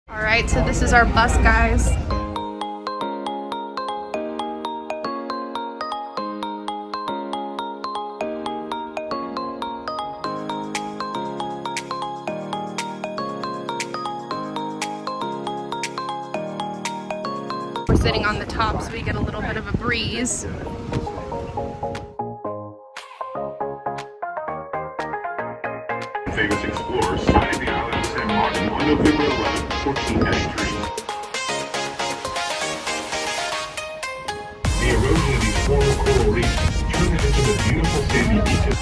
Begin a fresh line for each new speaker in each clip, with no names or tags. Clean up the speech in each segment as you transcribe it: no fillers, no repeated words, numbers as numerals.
All right, so this is our bus, guys. We're sitting on the top so we get a little bit of a breeze.
Famous explorers sighted the island of San Martin on November 11, 1493. The erosion of these former coral reefs turned it into the beautiful sandy beaches.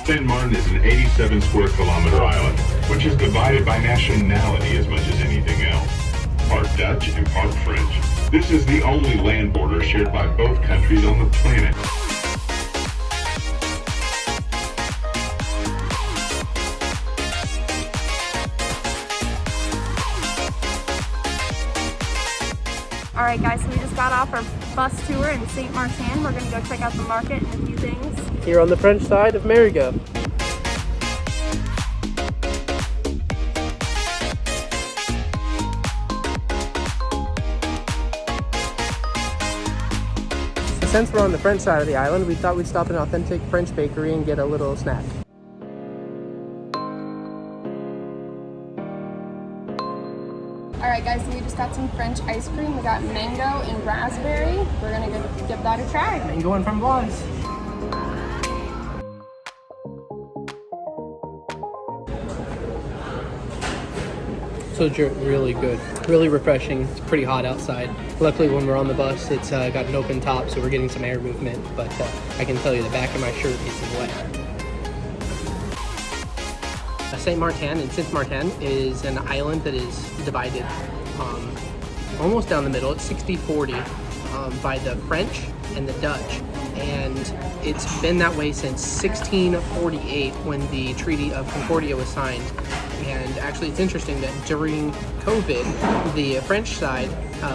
San Martin is an 87 square kilometer island, which is divided by nationality as much as anything else. Part Dutch and part French. This is the only land border shared by both countries on the planet.
Alright guys, so we just got off our bus tour in Saint Martin. We're gonna go check out the market and a few things.
Here on the French side of Marigot. So since we're on the French side of the island, we thought we'd stop at an authentic French bakery and get a little snack.
Alright guys, so we just got some French ice cream. We got mango and raspberry. We're gonna go give that a try.
Mango and framboise. So really good, really refreshing. It's pretty hot outside. Luckily when we're on the bus, it's got an open top, so we're getting some air movement, but I can tell you the back of my shirt is wet. Saint Martin and Saint Martin is an island that is divided almost down the middle. It's 60-40 by the French and the Dutch, and it's been that way since 1648 when the Treaty of Concordia was signed. And actually it's interesting that during COVID, the French side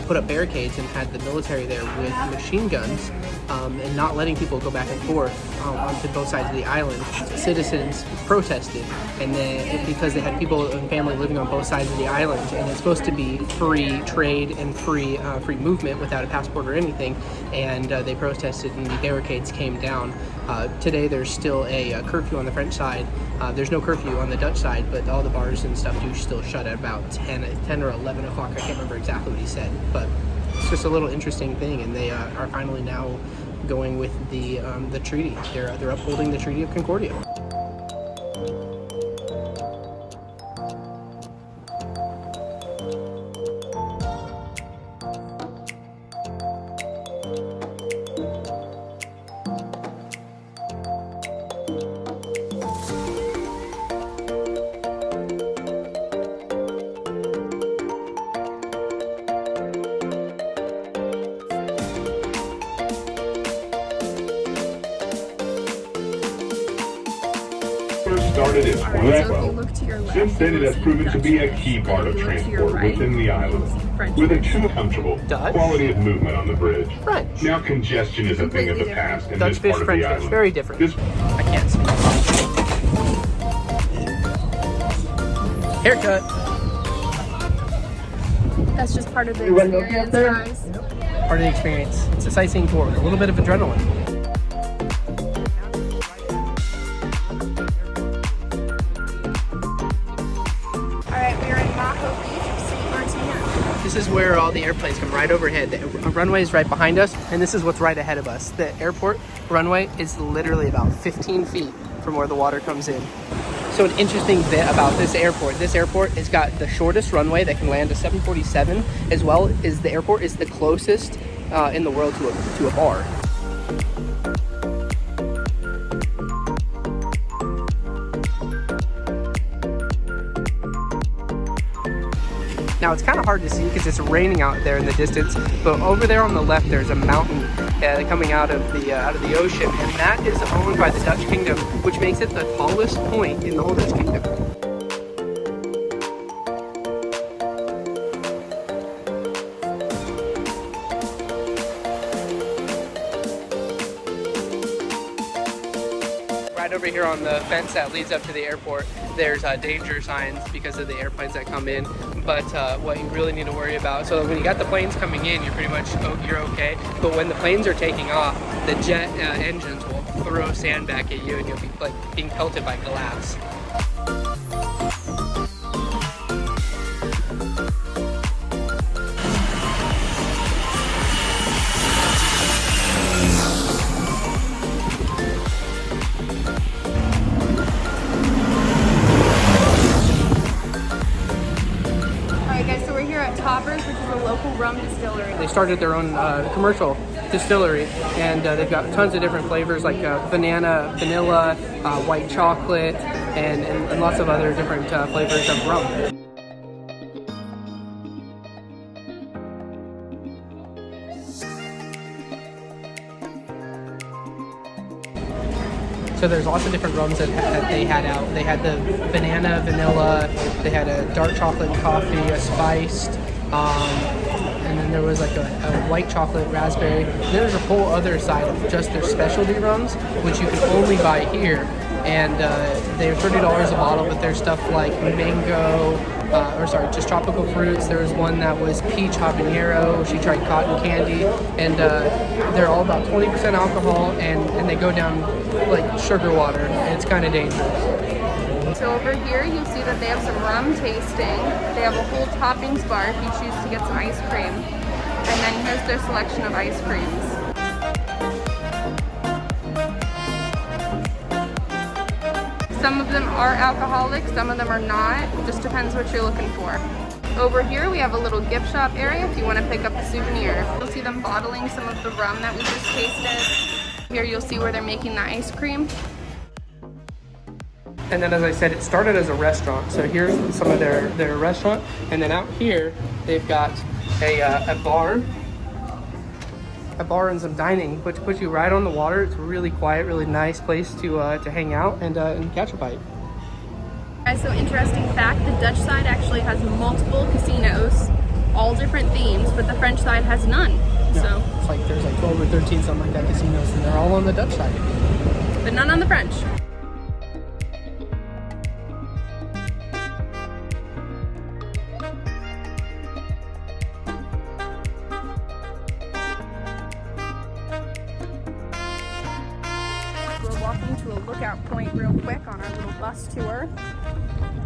put up barricades and had the military there with machine guns and not letting people go back and forth onto both sides of the island. Citizens protested, and then because they had people and family living on both sides of the island, and it's supposed to be free trade and free movement without a passport or anything, and they protested and the barricades came down. Today there's still a curfew on the French side. There's no curfew on the Dutch side, but all the bars and stuff do still shut at about 10 or 11 o'clock. I can't remember exactly what he said, but it's just a little interesting thing, and they are finally now going with the treaty. They're upholding the Treaty of Concordia.
Started in
So if you
2012.
look to your left,
Since then, it has
you'll
proven
see
to be a
Dutch.
key part of
If you look to your
transport
right,
within the
you'll
island,
see French.
with a true comfortable
Dutch?
quality of movement on the bridge.
French.
Now congestion is a thing of the
Completely
past in
Dutch
this
fish,
part of
French
the
fish,
island.
very different.
This
I can't speak. Haircut.
That's just part of the experience, guys.
Part of the experience. It's a sightseeing tour with a little bit of adrenaline.
Alright, we are in Maho Beach of Saint Martin.
This is where all the airplanes come right overhead. The runway is right behind us, and this is what's right ahead of us. The airport runway is literally about 15 feet from where the water comes in. So an interesting bit about this airport has got the shortest runway that can land a 747, as well as the airport is the closest in the world to a bar. Now it's kind of hard to see because it's raining out there in the distance, but over there on the left there's a mountain coming out of the ocean, and that is owned by the Dutch Kingdom, which makes it the tallest point in the whole Dutch Kingdom. over here on the fence that leads up to the airport, there's danger signs because of the airplanes that come in. But what you really need to worry about, so when you got the planes coming in, you're pretty much, you're okay. But when the planes are taking off, the jet engines will throw sand back at you and you'll be like being pelted by glass.
Toppers, which is a local rum distillery.
They started their own commercial distillery, and they've got tons of different flavors like banana, vanilla, white chocolate, and lots of other different flavors of rum. So there's lots of different rums that they had out. They had the banana, vanilla, they had a dark chocolate coffee, a spiced, and then there was like a white chocolate raspberry. And then there's a whole other side of just their specialty rums, which you can only buy here. And they're $30 a bottle, but there's stuff like mango, just tropical fruits. There was one that was peach habanero. She tried cotton candy, and they're all about 20% alcohol, and they go down like sugar water. It's kind of dangerous.
So over here you see that they have some rum tasting. They have a whole toppings bar if you choose to get some ice cream. And then here's their selection of ice creams. Some of them are alcoholic, some of them are not. Just depends what you're looking for. Over here we have a little gift shop area if you want to pick up a souvenir. You'll see them bottling some of the rum that we just tasted. Here you'll see where they're making the ice cream.
And then, as I said, it started as a restaurant. So here's some of their restaurant. And then out here, they've got a bar and some dining, which puts you right on the water. It's a really quiet, really nice place to hang out and catch a bite.
Guys, so interesting fact, the Dutch side actually has multiple casinos, all different themes, but the French side has none.
Yeah,
So
it's like there's like 12 or 13 something like that casinos, and they're all on the Dutch side.
but none on the French. We're walking to a lookout point real quick on our little bus tour.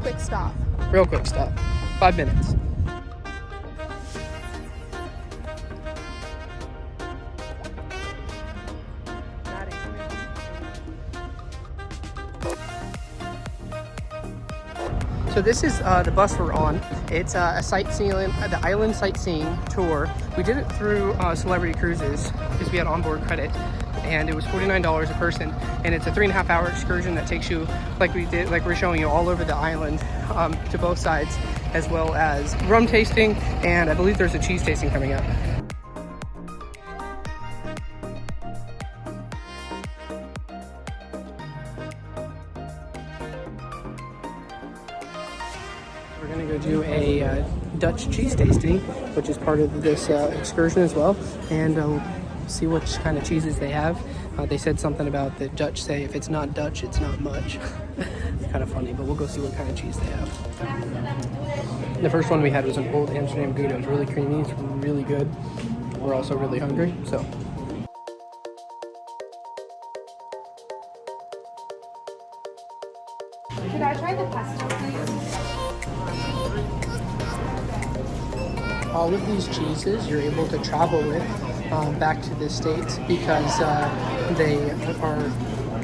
Quick stop.
Real quick stop. 5 minutes. So this is the bus we're on. It's a sightseeing, the island sightseeing tour. We did it through Celebrity Cruises because we had onboard credit, and it was $49 a person. And it's a 3.5-hour excursion that takes you, like we're showing you, all over the island to both sides, as well as rum tasting, and I believe there's a cheese tasting coming up. We're gonna go do a Dutch cheese tasting, which is part of this excursion as well, and see what kind of cheeses they have. They said something about the Dutch say if it's not Dutch, it's not much. It's kind of funny, but we'll go see what kind of cheese they have. The first one we had was an Old Amsterdam Gouda. It was really creamy, it's really good. We're also really hungry, so.
Could I try the pesto, please?
All of these cheeses you're able to travel with back to the States because they are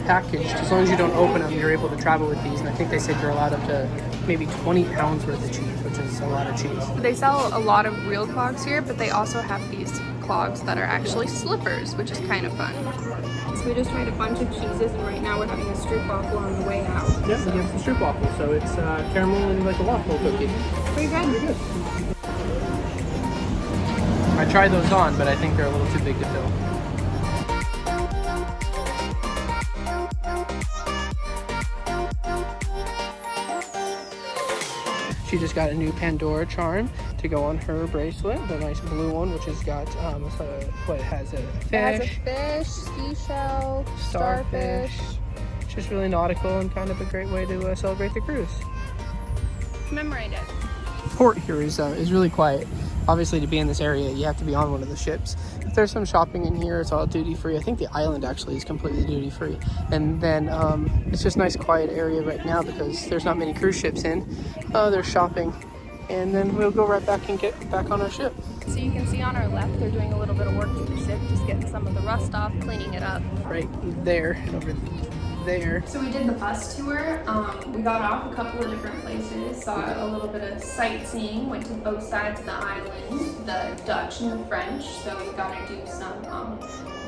packaged. As long as you don't open them, you're able to travel with these. And I think they said you're allowed up to maybe 20 pounds worth of cheese, which is a lot of cheese.
They sell a lot of real clogs here, but they also have these clogs that are actually slippers, which is kind of fun. So we just tried a bunch of cheeses, and right now we're having a stroopwafel on the way out.
Yeah, so you have the stroopwafel. So it's caramel and like a waffle cookie.
Pretty good.
Pretty good. I tried those on, but I think they're a little too big to fill. She just got a new Pandora charm to go on her bracelet, the nice blue one, which has got, what it has, a fish,
It has a fish, seashell, starfish,
It's just really nautical and kind of a great way to celebrate the cruise.
Commemorate it.
Port here is really quiet. Obviously, to be in this area, you have to be on one of the ships. If there's some shopping in here, it's all duty free. I think the island actually is completely duty free. And then it's just a nice quiet area right now because there's not many cruise ships in. There's shopping. And then we'll go right back and get back on our ship.
So you can see on our left, they're doing a little bit of work to the ship, just getting some of the rust off, cleaning it up.
Right there, over there.
So we did the bus tour. We got off a couple of different places, saw a little bit of sightseeing, went to both sides of the island, the Dutch and the French. So we got to do some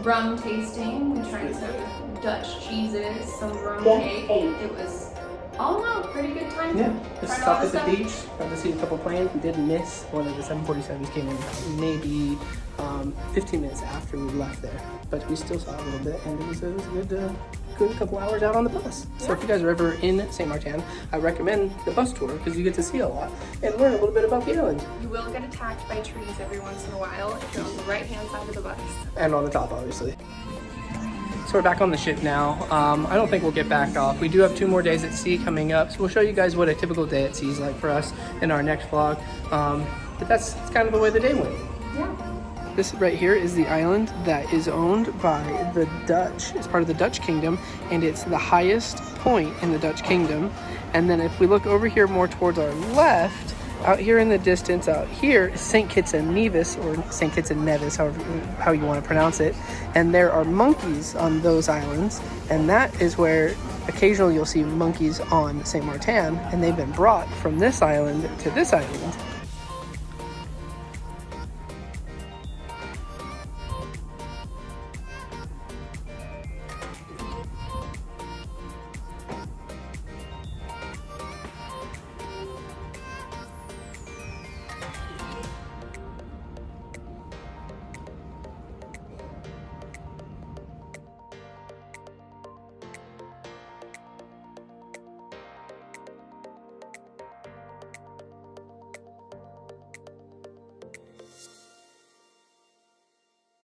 rum tasting. We tried some Dutch cheeses, some rum cake. It was all in all a pretty good time.
Yeah, just
Tried
stopped
all
at
the
the
stuff.
beach, got to see a couple planes. We did miss one of the 747s came in maybe 15 minutes after we left there, but we still saw a little bit, and it was a good couple hours out on the bus. So if you guys are ever in Saint Martin, I recommend the bus tour because you get to see a lot and learn a little bit about the island.
You will get attacked by trees every once in a while if you're on the right-hand side of the bus.
And on the top, obviously. So we're back on the ship now. I don't think we'll get back off. We do have 2 more days at sea coming up, so we'll show you guys what a typical day at sea is like for us in our next vlog. But that's kind of the way the day went.
Yeah.
This right here is the island that is owned by the Dutch. It's part of the Dutch kingdom, and it's the highest point in the Dutch kingdom. And then if we look over here more towards our left, out here in the distance, out here is St. Kitts and Nevis, or St. Kitts and Nevis, how you want to pronounce it. And there are monkeys on those islands, and that is where occasionally you'll see monkeys on St. Martin, and they've been brought from this island to this island